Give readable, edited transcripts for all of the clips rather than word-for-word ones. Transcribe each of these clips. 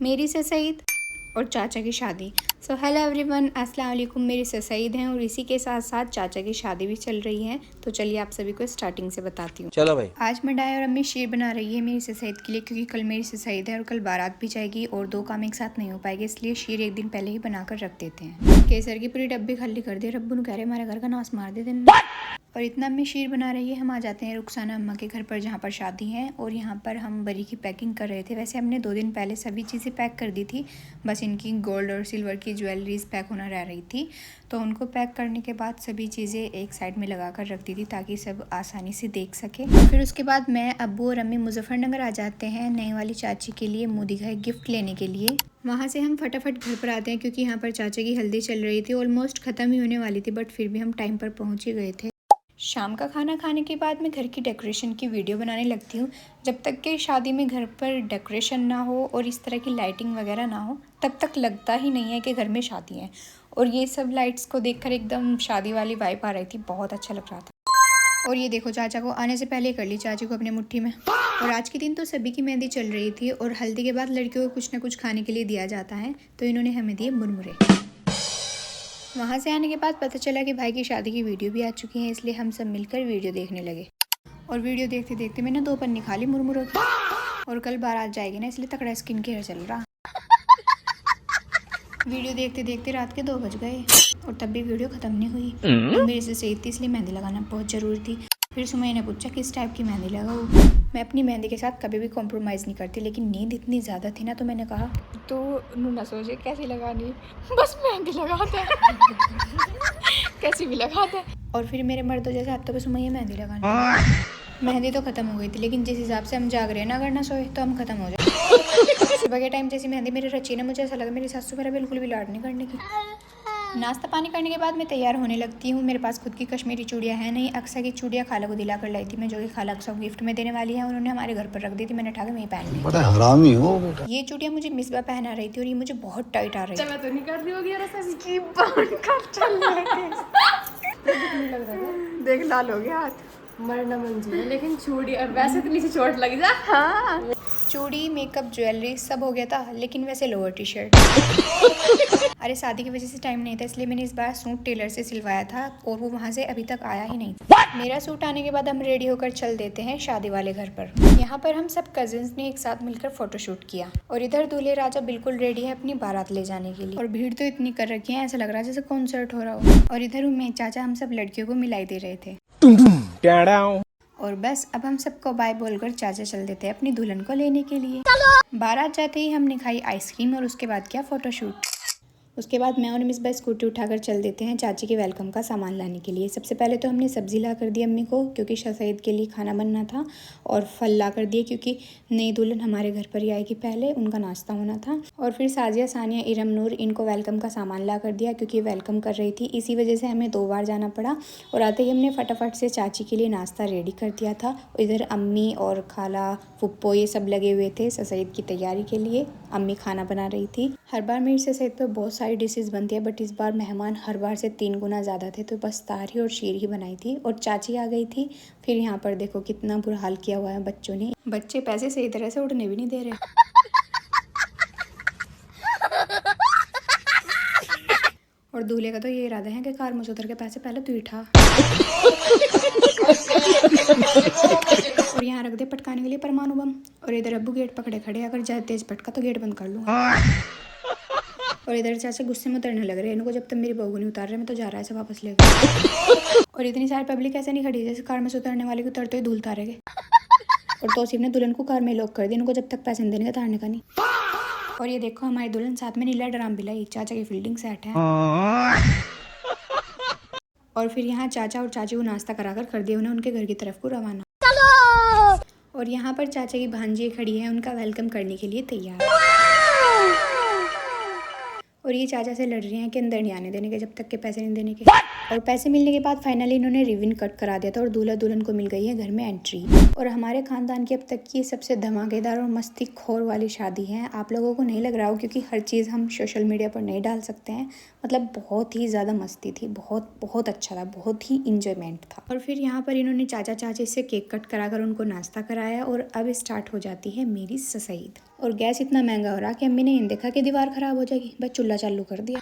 मेरी से सईद और चाचा की शादी। सो हेलो एवरीवन, अस्सलाम वालेकुम। मेरी से सईद हैं और इसी के साथ साथ चाचा की शादी भी चल रही है। तो चलिए आप सभी को स्टार्टिंग से बताती हूँ। चलो भाई। आज मैं डाय और अम्मी शीर बना रही है मेरी से सईद के लिए, क्योंकि कल मेरी से सईद है और कल बारात भी जाएगी और दो काम एक साथ नहीं हो पाएंगे, इसलिए शीर एक दिन पहले ही बनाकर रख देते हैं। केसर की पूरी डब्बी खाली कर दी। रब्बू ने कह रहे हमारे घर का नाश मार दे दिन। और इतना अम्मी शीर बना रही है। हम आ जाते हैं रुखसाना अम्मा के घर पर, जहाँ पर शादी है। और यहाँ पर हम बरी की पैकिंग कर रहे थे। वैसे हमने 2 दिन पहले सभी चीज़ें पैक कर दी थी, बस इनकी गोल्ड और सिल्वर की ज्वेलरीज पैक होना रह रही थी। तो उनको पैक करने के बाद सभी चीज़ें एक साइड में लगा कर रख दी थी, ताकि सब आसानी से देख सके। फिर उसके बाद मैं, अब्बू और अम्मी मुजफ्फरनगर आ जाते हैं नई वाली चाची के लिए मोदी का एक गिफ्ट लेने के लिए। वहाँ से हम फटाफट घर पर आते हैं, क्योंकि यहाँ पर चाचा की हल्दी चल रही थी। ऑलमोस्ट ख़त्म ही होने वाली थी, बट फिर भी हम टाइम पर पहुँच ही गए थे। शाम का खाना खाने के बाद मैं घर की डेकोरेशन की वीडियो बनाने लगती हूँ। जब तक कि शादी में घर पर डेकोरेशन ना हो और इस तरह की लाइटिंग वगैरह ना हो, तब तक लगता ही नहीं है कि घर में शादी है। और ये सब लाइट्स को देखकर एकदम शादी वाली वाइब आ रही थी, बहुत अच्छा लग रहा था। और ये देखो, चाचा को आने से पहले कर ली चाची को अपने मुट्ठी में। और आज के दिन तो सभी की मेहंदी चल रही थी, और हल्दी के बाद लड़कियों को कुछ ना कुछ खाने के लिए दिया जाता है, तो इन्होंने हमें दिए मुरमुरे। वहाँ से आने के बाद पता चला कि भाई की शादी की वीडियो भी आ चुकी है, इसलिए हम सब मिलकर वीडियो देखने लगे। और वीडियो देखते देखते मैंने 2 पन्नी खा ली मुरमुरों की। और कल बारात जाएगी ना, इसलिए तगड़ा स्किन केयर चल रहा। वीडियो देखते देखते रात के 2 बज गए और तब भी वीडियो ख़त्म नहीं हुई। और मेरे से सही थी, इसलिए मेहंदी लगाना बहुत ज़रूरी थी। फिर सुमैया ने पूछा किस टाइप की मेहंदी लगाऊँ। मैं अपनी मेहंदी के साथ कभी भी कॉम्प्रोमाइज़ नहीं करती, लेकिन नींद इतनी ज़्यादा थी ना, तो मैंने कहा तो ना सोचे कैसी लगानी, बस मेहंदी लगाते कैसी भी लगाते। और फिर मेरे मर्दों जैसे हाथों पे सुमैया मेहंदी लगानी। मेहंदी तो ख़त्म हो गई थी, लेकिन जिस हिसाब से हम जाग रहे हैं ना, अगर ना सोए तो हम ख़त्म हो जाए। सुबह के टाइम जैसी मेहंदी मेरी रची ना, मुझे ऐसा लगा मेरी सासू मेरा बिल्कुल भी लाड नहीं करने की। नाश्ता पानी करने के बाद मैं तैयार होने लगती हूँ। मेरे पास खुद की कश्मीरी चूड़ियाँ हैं नहीं, अक्सा की चूड़ियाँ खाला को दिला कर लाई थी मैं, जो कि खाला अक्सा को गिफ्ट में देने वाली है। उन्होंने हमारे घर पर रख दी थी, मैंने उठा के वहीं पहन ली। बड़ा हरामी हो बेटा। ये चूड़ियाँ मुझे मिसबा पहना रही थी और ये मुझे बहुत टाइट आ रही थी। तो नहीं कर रही होगी देख लाल हो गया हाथ, मरना मंजूर है, लेकिन चूड़ी और वैसे तो नीचे चोट लगी जा। हाँ, चूड़ी मेकअप ज्वेलरी सब हो गया था, लेकिन वैसे लोअर टी शर्ट। अरे शादी की वजह से टाइम नहीं था, इसलिए मैंने इस बार सूट टेलर से सिलवाया था और वो वहाँ से अभी तक आया ही नहीं। मेरा सूट आने के बाद हम रेडी होकर चल देते हैं शादी वाले घर पर। यहाँ पर हम सब कजिन्स ने एक साथ मिलकर फोटोशूट किया। और इधर दूल्हे राजा बिल्कुल रेडी है अपनी बारात ले जाने के लिए। और भीड़ तो इतनी कर रखी है, ऐसा लग रहा है जैसे कॉन्सर्ट हो रहा हो। और इधर में चाचा हम सब लड़कियों को मिलाई दे रहे थे। और बस अब हम सबको बाय बोलकर चाचा चल देते हैं अपनी दुल्हन को लेने के लिए। बारात जाते ही हमने खाई आइसक्रीम और उसके बाद किया फोटोशूट। उसके बाद मैं और मिसबा स्कूटी उठाकर चल देते हैं चाची के वेलकम का सामान लाने के लिए। सबसे पहले तो हमने सब्ज़ी ला कर दी अम्मी को, क्योंकि सईद के लिए खाना बनना था। और फल ला कर दिए, क्योंकि नई दुल्हन हमारे घर पर ही आएगी पहले, उनका नाश्ता होना था। और फिर साजिया, सानिया, इरम, नूर, इनको वेलकम का सामान ला कर दिया, क्योंकि वेलकम कर रही थी। इसी वजह से हमें 2 बार जाना पड़ा। और आते ही हमने फटाफट से चाची के लिए नाश्ता रेडी कर दिया था। इधर अम्मी और खाला, फुप्पो ये सब लगे हुए थे सईद की तैयारी के लिए। अम्मी खाना बना रही थी। हर बार मेरी सईद पर बहुत सारी डिशेस बनती है, बट इस बार मेहमान हर बार से 3 गुना ज़्यादा थे, तो बस तारी और शीर ही बनाई थी। और चाची आ गई थी। फिर यहाँ पर देखो कितना बुरा हाल किया हुआ है बच्चों ने। बच्चे पैसे सही तरह से उठने भी नहीं दे रहे। और दूल्हे का तो ये इरादा है कि कार में उतर के पैसे पहले तू उठा। और यहाँ रख दे पटकाने के लिए परमाणु बम। और इधर अब्बू गेट पकड़े खड़े, अगर ज़्यादा तेज पटका तो गेट बंद कर लूँगा। और इधर चाचा गुस्से में उतरने लग रहे हैं, इनको जब तक मेरी बहू नहीं उतार रहे मैं तो जा रहा है सब वापस लेकर। और इतनी सारी पब्लिक ऐसे नहीं खड़ी जैसे कार में से उतरने वाले को उतरते ही धूल उतारेंगे। और तौसीफ ने दुल्हन को कार में लॉक कर दिया, इनको जब तक पैसे नहीं देने का उतारने का नहीं। और ये देखो हमारी दुल्हन साथ में नीला ड्राम भी लाई, चाचा की फील्डिंग सेट है। और फिर यहाँ चाचा और चाची को नाश्ता कराकर कर दिया उन्हें उनके घर की तरफ को रवाना। और यहाँ पर चाचा की भांजी खड़ी है, उनका वेलकम करने के लिए तैयार। और ये चाचा से लड़ रही हैं कि अंदर नहीं आने देने के जब तक के पैसे नहीं देने के। और पैसे मिलने के बाद फाइनली इन्होंने रिबन कट करा दिया था और दूल्हा दुल्हन को मिल गई है घर में एंट्री। और हमारे खानदान की अब तक की सबसे धमाकेदार और मस्ती खोर वाली शादी है। आप लोगों को नहीं लग रहा हो, क्योंकि हर चीज़ हम सोशल मीडिया पर नहीं डाल सकते हैं। मतलब बहुत ही ज़्यादा मस्ती थी, बहुत बहुत अच्छा था, बहुत ही इंजॉयमेंट था। और फिर यहाँ पर इन्होंने चाचा चाची से केक कट करा कर उनको नाश्ता कराया। और अब स्टार्ट हो जाती है मेरी सईद। और गैस इतना महंगा हो रहा कि अम्मी ने नहीं देखा कि दीवार ख़राब हो जाएगी, बस चूल्हा चालू कर दिया।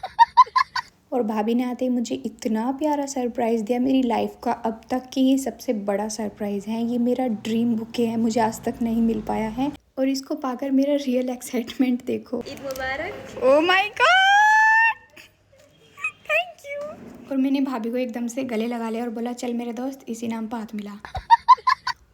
और भाभी ने आते ही मुझे इतना प्यारा सरप्राइज़ दिया, मेरी लाइफ का अब तक की सबसे बड़ा सरप्राइज़ है। ये मेरा ड्रीम बुके है, मुझे आज तक नहीं मिल पाया है और इसको पाकर मेरा रियल एक्साइटमेंट देखो। ईद मुबारक। Oh my God, thank you. और मैंने भाभी को एकदम से गले लगा लिया और बोला चल मेरे दोस्त, इसी नाम पर हाथ मिला।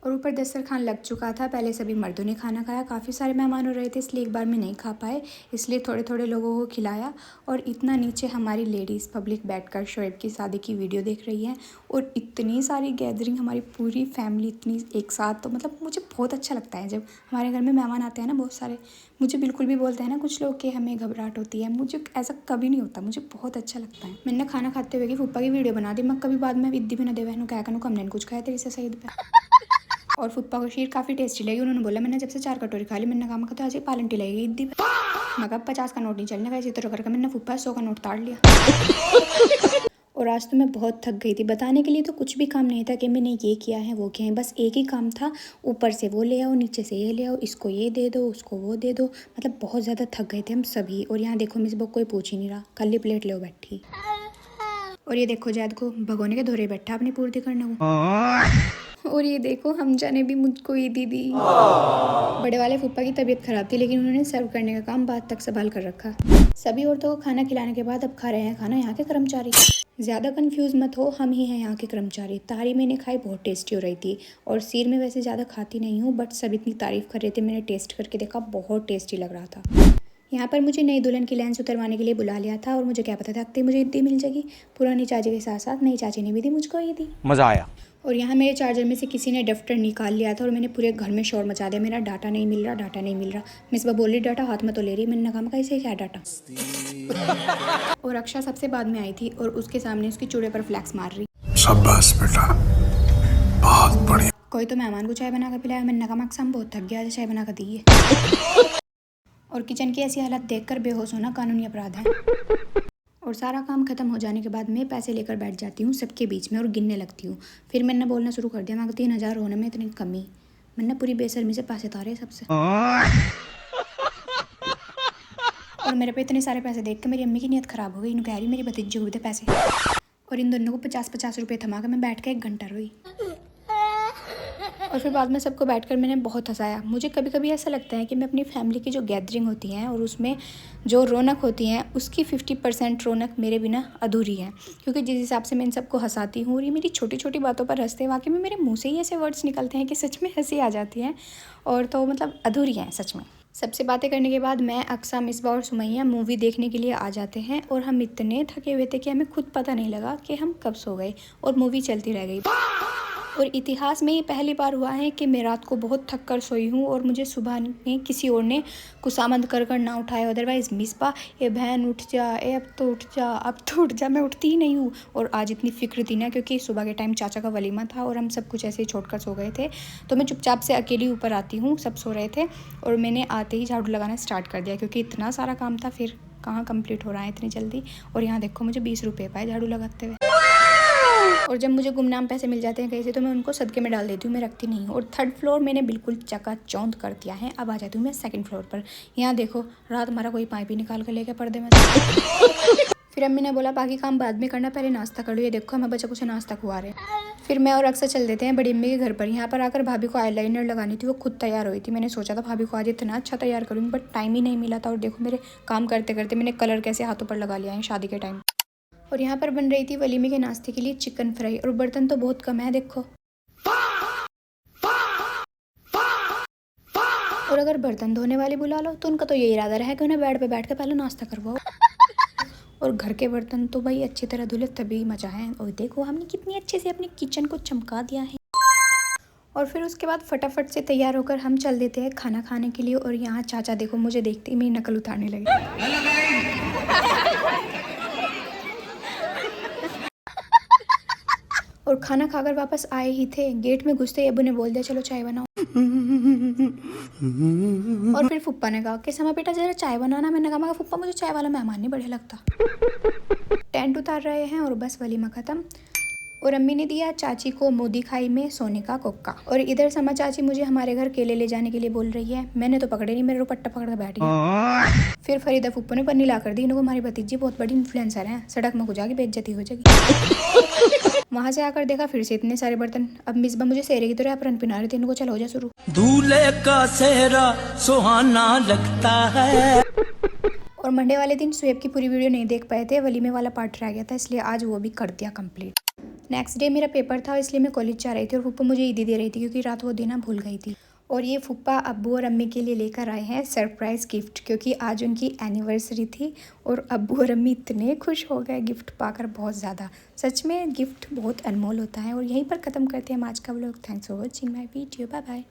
और ऊपर दस्तरखान लग चुका था। पहले सभी मर्दों ने खाना खाया, काफ़ी सारे मेहमान हो रहे थे इसलिए एक बार में नहीं खा पाए, इसलिए थोड़े थोड़े लोगों को खिलाया। और इतना नीचे हमारी लेडीज़ पब्लिक बैठकर शोएब की शादी की वीडियो देख रही है और इतनी सारी गैदरिंग, हमारी पूरी फैमिली इतनी एक साथ। तो मतलब मुझे बहुत अच्छा लगता है जब हमारे घर में मेहमान आते हैं ना बहुत सारे। मुझे बिल्कुल भी बोलते हैं ना कुछ लोग कि हमें घबराहट होती है, मुझे ऐसा कभी नहीं होता, मुझे बहुत अच्छा लगता है। मैंने खाना खाते हुए कि फूफा की वीडियो बना दी, मैं कभी बाद में विद्दी भी ना दे बहनों क्या करूँ, कम ने कुछ खाया तेरे से सईद पे। और फुप्पा को खीर काफ़ी टेस्टी लगी। उन्होंने बोला मैंने जब से 4 कटोरी खा ली, मैंने कहा तो आज ही पालंटी लगेगी इद्दी पे। मैं कहा 50 का नोट नहीं चलने का, इसी तरह करके मैंने फुप्पा 100 का नोट ताड़ लिया। और आज तो मैं बहुत थक गई थी, बताने के लिए तो कुछ भी काम नहीं था कि मैंने ये किया है वो किया है, बस एक ही काम था, ऊपर से वो ले आओ, नीचे से ये ले आओ, इसको ये दे दो, उसको वो दे दो। मतलब बहुत ज़्यादा थक गए थे हम सभी। और यहाँ देखो मिस बुक कोई पूछ ही नहीं रहा, खाली प्लेट ले बैठी। और ये देखो जैद को भगोने के धोरे बैठा अपनी पूर्ति करने को। और ये देखो हमजा ने भी मुझको ये दी दी। बड़े वाले फूफा की तबीयत खराब थी लेकिन उन्होंने सर्व करने का काम बाद तक संभाल कर रखा। सभी औरतों को खाना खिलाने के बाद अब खा रहे हैं खाना यहाँ के कर्मचारी। ज़्यादा कंफ्यूज मत हो, हम ही हैं यहाँ के कर्मचारी। तारी मैंने खाई, बहुत टेस्टी हो रही थी। और सीर में वैसे ज़्यादा खाती नहीं हूँ बट सब इतनी तारीफ़ कर रहे थे, मैंने टेस्ट करके देखा, बहुत टेस्टी लग रहा था। यहाँ पर मुझे नई दुल्हन की लेंस उतरवाने के लिए बुला लिया था और मुझे क्या पता था मुझे ईदी मिल जाएगी। पुरानी चाची के साथ साथ नई चाची ने भी दी मुझको ईदी। मज़ा आया। और यहाँ मेरे चार्जर में से किसी ने डफ्टर निकाल लिया था और मैंने पूरे घर में शोर मचा दिया, मेरा डाटा नहीं मिल रहा, डाटा नहीं मिल रहा। मिस बा बोल रही डाटा हाथ में तो ले रही, मैंने कहा कैसे क्या डाटा। और अक्षा सबसे बाद में आई थी और उसके सामने उसकी चूड़े पर फ्लैक्स मार रही। शाबाश बेटा, बहुत बढ़िया। कोई तो मेहमान को चाय बना कर पिलाया, मैंने कहा अक्सम बहुत थक गया, चाय बना कर दी है। और किचन की ऐसी हालत देखकर बेहोश होना कानूनी अपराध है। और सारा काम खत्म हो जाने के बाद मैं पैसे लेकर बैठ जाती हूँ सबके बीच में और गिनने लगती हूँ। फिर मैंने बोलना शुरू कर दिया, मैं 3000 होने में इतनी कमी। मैंने पूरी बेशर्मी से पैसे तारे सबसे। और मेरे पे इतने सारे पैसे देख के मेरी अम्मी की नीयत खराब हो गई। इन्होंने कह रही मेरी भतीजी को भी दे पैसे। और इन दोनों को 50-50 रुपये थमा कर मैं बैठ के 1 घंटा रोई। और फिर बाद में सबको बैठकर मैंने बहुत हंसाया। मुझे कभी कभी ऐसा लगता है कि मैं अपनी फैमिली की जो गैदरिंग होती हैं और उसमें जो रौनक होती हैं उसकी 50% रौनक मेरे बिना अधूरी है। क्योंकि जिस हिसाब से मैं इन सबको हंसाती हूँ और ये मेरी छोटी छोटी बातों पर हंसते हैं, वाकई में मेरे मुंह से ही ऐसे वर्ड्स निकलते हैं कि सच में हंसी आ जाती है। और तो मतलब अधूरी हैं सच में। सबसे बातें करने के बाद मैं, अक्सा, मिसबा और सुमैया मूवी देखने के लिए आ जाते हैं और हम इतने थके हुए थे कि हमें खुद पता नहीं लगा कि हम कब सो गए और मूवी चलती रह गई। और इतिहास में ये पहली बार हुआ है कि मैं रात को बहुत थक कर सोई हूँ और मुझे सुबह में किसी और ने कुसामद कर ना उठाया। अदरवाइज़ मिसबा ये बहन उठ जा, ए अब तो उठ जा, अब तो उठ जा, मैं उठती ही नहीं हूँ। और आज इतनी फिक्र थी ना क्योंकि सुबह के टाइम चाचा का वलीमा था और हम सब कुछ ऐसे ही छोड़ कर सो गए थे। तो मैं चुपचाप से अकेली ऊपर आती हूँ, सब सो रहे थे और मैंने आते ही झाड़ू लगाना स्टार्ट कर दिया क्योंकि इतना सारा काम था, फिर कहाँ कंप्लीट हो रहा है इतनी जल्दी। और यहाँ देखो मुझे 20 रुपये पाए झाड़ू लगाते हुए। और जब मुझे गुमनाम पैसे मिल जाते हैं कहीं से तो मैं उनको सदके में डाल देती हूँ, मैं रखती नहीं हूँ। और 3rd फ्लोर मैंने बिल्कुल चकाचौंध कर दिया है। अब आ जाती हूँ मैं 2nd फ्लोर पर। यहाँ देखो रात हमारा कोई पाइप ही निकाल कर ले गया पर्दे में। फिर अम्मी ने बोला बाकी काम बाद में करना, पहले नाश्ता कर लो। ये देखो हमें बच्चा कुछ नाश्ता खुआ रहे हैं। फिर मैं और अक्सर चल देते हैं बड़ी अम्मी के घर पर। यहाँ पर आकर भाभी को आईलाइनर लगानी थी, वो खुद तैयार हुई थी। मैंने सोचा था भाभी को आज इतना अच्छा तैयार करूँगी बट टाइम ही नहीं मिला था। और देखो मेरे काम करते करते मैंने कलर कैसे हाथों पर लगा लिया है शादी के टाइम। और यहाँ पर बन रही थी वलीमे के नाश्ते के लिए चिकन फ्राई और बर्तन तो बहुत कम है देखो। और अगर बर्तन धोने वाले बुला लो तो उनका तो यही इरादा रहा कि उन्हें बेड पे बैठ के पहले नाश्ता करवाओ। और घर के बर्तन तो भाई अच्छी तरह धुले तभी मजा है। और देखो हमने कितनी अच्छे से अपने किचन को चमका दिया है। और फिर उसके बाद फटाफट से तैयार होकर हम चल देते हैं खाना खाने के लिए। और यहाँ चाचा देखो मुझे देखते ही मेरी नकल उतारने लगे। और खाना खाकर वापस आए ही थे, गेट में घुसते ही अबू ने बोल दिया चलो चाय बनाओ। और फिर फुप्पा ने कहा कि समा बेटा जरा चाय बनाना। मैंने कहा फुप्पा मुझे चाय वाला मेहमान नहीं बढ़िया लगता। टेंट उतार रहे हैं और बस वलीमा ख़त्म। और अम्मी ने दिया चाची को मोदी खाई में सोने का कोक्का। और इधर समा चाची मुझे हमारे घर केले ले जाने के लिए बोल रही है। मैंने तो पकड़े नहीं, मेरे दुपट्टा पकड़ कर बैठ गया। फिर फरीदा फूफो ने पन्नी ला कर दी इनको, हमारी भतीजी बहुत बड़ी इन्फ्लुएंसर है, सड़क में जाके बेइज्जती हो जाएगी। वहां से आकर देखा फिर से इतने सारे बर्तन। अब मिसबा मुझे सेहरे की तरह अपरन पिना रहे थे, इनको चलो हो जा शुरू। दूल्हे का सेहरा सुहाना लगता है। और मंडे वाले दिन स्वेब की पूरी वीडियो नहीं देख पाए थे, वलीमे वाला पार्ट रह गया था, इसलिए आज वो भी कर दिया कंप्लीट। नेक्स्ट डे मेरा पेपर था, इसलिए मैं कॉलेज जा रही थी और फूफा मुझे ईदी दे रही थी क्योंकि रात वो देना भूल गई थी। और ये फूफा अब्बू और अम्मी के लिए लेकर आए हैं सरप्राइज़ गिफ्ट, क्योंकि आज उनकी एनिवर्सरी थी। और अब्बू और अम्मी इतने खुश हो गए गिफ्ट पाकर, बहुत ज़्यादा। सच में गिफ्ट बहुत अनमोल होता है। और यहीं पर ख़त्म करते हैं हम आज का vlog. Thanks for watching my video, bye bye.